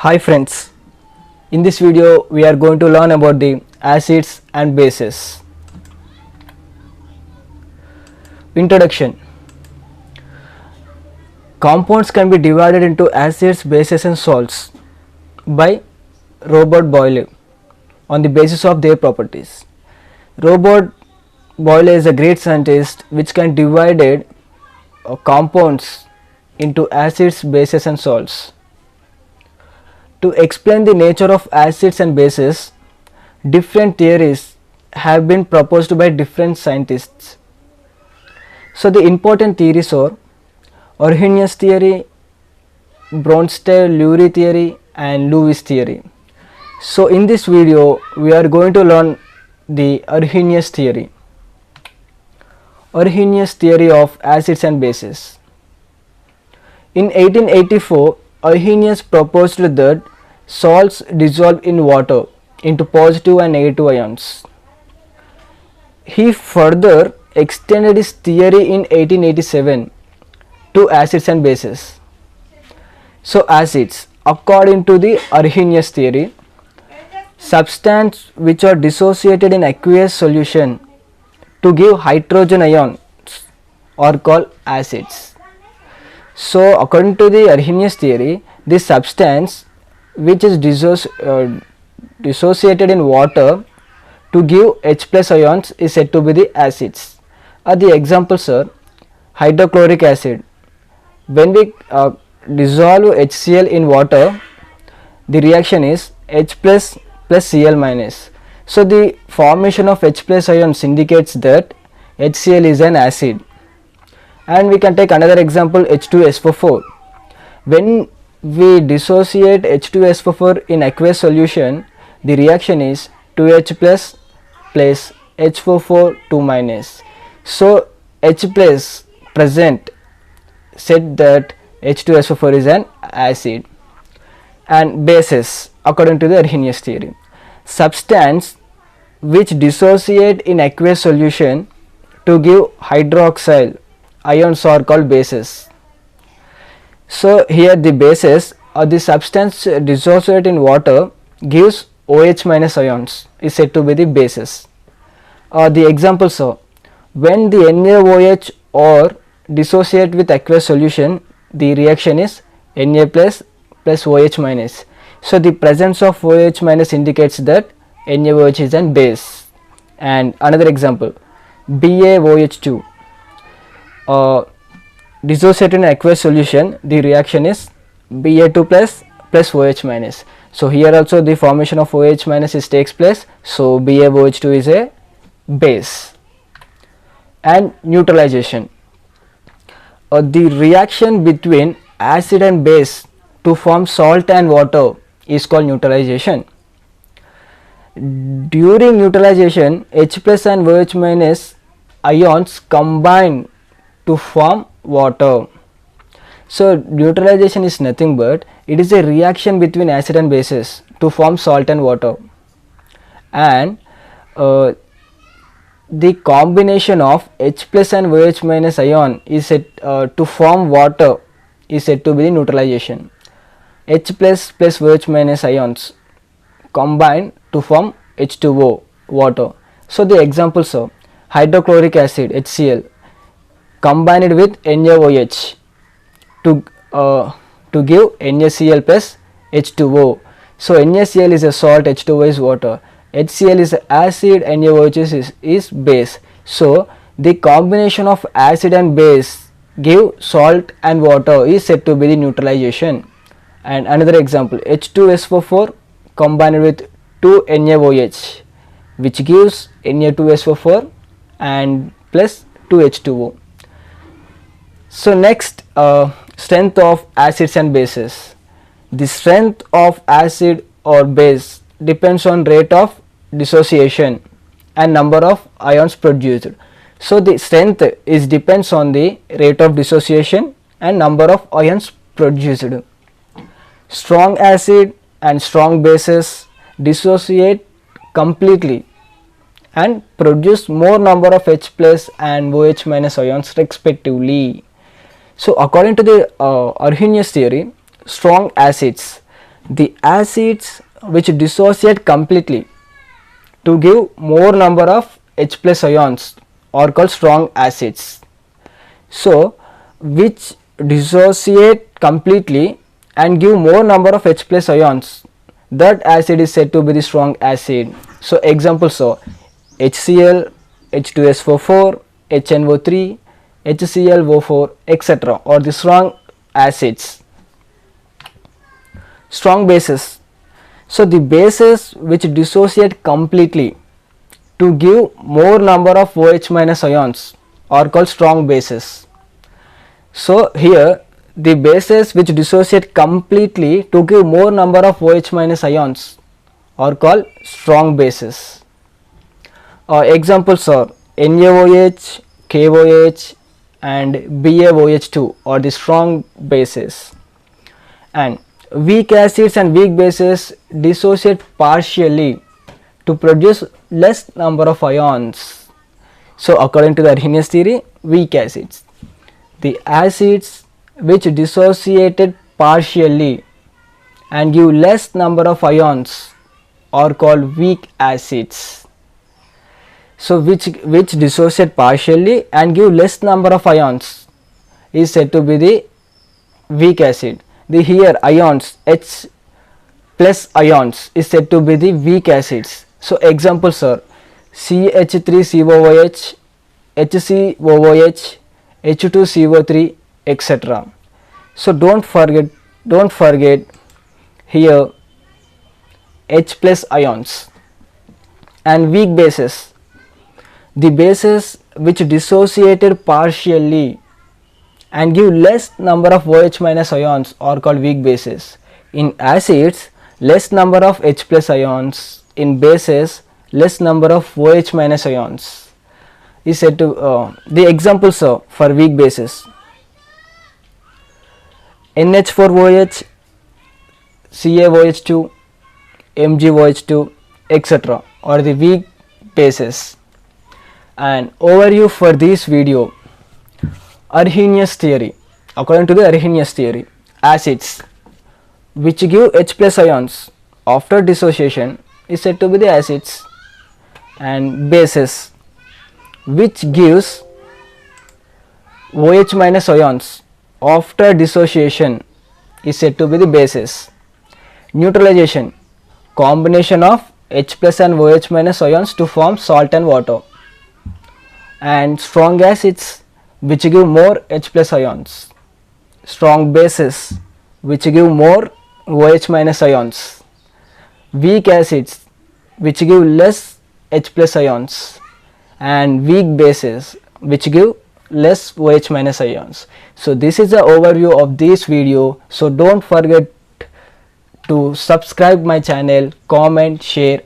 Hi friends, in this video we are going to learn about the acids and bases. Introduction. Compounds can be divided into acids, bases and salts by Robert Boyle on the basis of their properties. Robert Boyle is a great scientist which can divide compounds into acids, bases and salts. To explain the nature of acids and bases, different theories have been proposed by different scientists. So the important theories are Arrhenius theory, Bronsted-Lowry theory and Lewis theory. So in this video we are going to learn the Arrhenius theory. Arrhenius theory of acids and bases. In 1884, Arrhenius proposed that salts dissolve in water into positive and negative ions. He further extended his theory in 1887 to acids and bases. So acids, according to the Arrhenius theory, substances which are dissociated in aqueous solution to give hydrogen ions are called acids. So according to the Arrhenius theory, this substance which is dissociated in water to give H plus ions is said to be the acids. The examples are hydrochloric acid. When we dissolve HCl in water, the reaction is H plus plus Cl minus. So the formation of H plus ions indicates that HCl is an acid. And we can take another example, H2SO4. When we dissociate H2SO4 in aqueous solution, the reaction is 2H plus plus H4 2 minus. So H plus present said that H2SO4 is an acid. And bases, according to the Arrhenius theory, substance which dissociate in aqueous solution to give hydroxyl ions are called bases. So here the bases or the substance dissociate in water gives OH minus ions is said to be the bases. The examples are when the NaOH or dissociate with aqueous solution, the reaction is Na plus plus OH minus. So the presence of OH minus indicates that NaOH is an base. And another example, BaOH2 dissociate in aqueous solution, the reaction is Ba2 plus plus OH minus. So here also the formation of OH minus takes place, so BaOH2 is a base. And neutralization, the reaction between acid and base to form salt and water is called neutralization. During neutralization, H plus and OH minus ions combine to form water. So neutralization is nothing but it is a reaction between acid and bases to form salt and water, and the combination of H plus and OH minus ion is said to form water is said to be the neutralization. H plus plus OH minus ions combine to form H2O, water. So the examples are hydrochloric acid HCl combined with NaOH to give NaCl plus H2O. So NaCl is a salt, H2O is water, HCl is acid, NaOH is base. So the combination of acid and base give salt and water is said to be the neutralization. And another example, H2SO4 combined with 2 NaOH which gives Na2SO4 and plus 2H2O. So next, strength of acids and bases. The strength of acid or base depends on rate of dissociation and number of ions produced. So the strength is depends on the rate of dissociation and number of ions produced. Strong acid and strong bases dissociate completely and produce more number of H plus and OH minus ions respectively. So according to the Arrhenius theory, strong acids The acids which dissociate completely to give more number of H plus ions are called strong acids. So which dissociate completely and give more number of H plus ions, that acid is said to be the strong acid. So examples are HCl, H2SO4, HNO3, HClO4, etc. are the strong acids. Strong bases. So the bases which dissociate completely to give more number of OH minus ions are called strong bases. So here the bases which dissociate completely to give more number of OH minus ions are called strong bases. Examples are NaOH, KOH and BaOH2 are the strong bases. And weak acids and weak bases dissociate partially to produce less number of ions. So according to the Arrhenius theory, weak acids, the acids which dissociated partially and give less number of ions are called weak acids. So which dissociate partially and give less number of ions is said to be the weak acid. The here ions, H plus ions, is said to be the weak acids. So examples are CH3COOH, HCOOH, H2CO3, etc. So don't forget here H plus ions. And weak bases, the bases which dissociated partially and give less number of OH minus ions are called weak bases. In acids, less number of H plus ions. In bases, less number of OH minus ions is said to the examples are for weak bases: NH4OH, CaOH2, MgOH2, etc. are the weak bases. And overview for this video: Arrhenius theory. According to the Arrhenius theory, acids which give H plus ions after dissociation is said to be the acids, and bases which gives OH minus ions after dissociation is said to be the bases. Neutralization, combination of H plus and OH minus ions to form salt and water. And strong acids which give more H plus ions. Strong bases which give more OH minus ions. Weak acids which give less H plus ions, and weak bases which give less OH minus ions. So this is the overview of this video. So don't forget to subscribe my channel, comment, share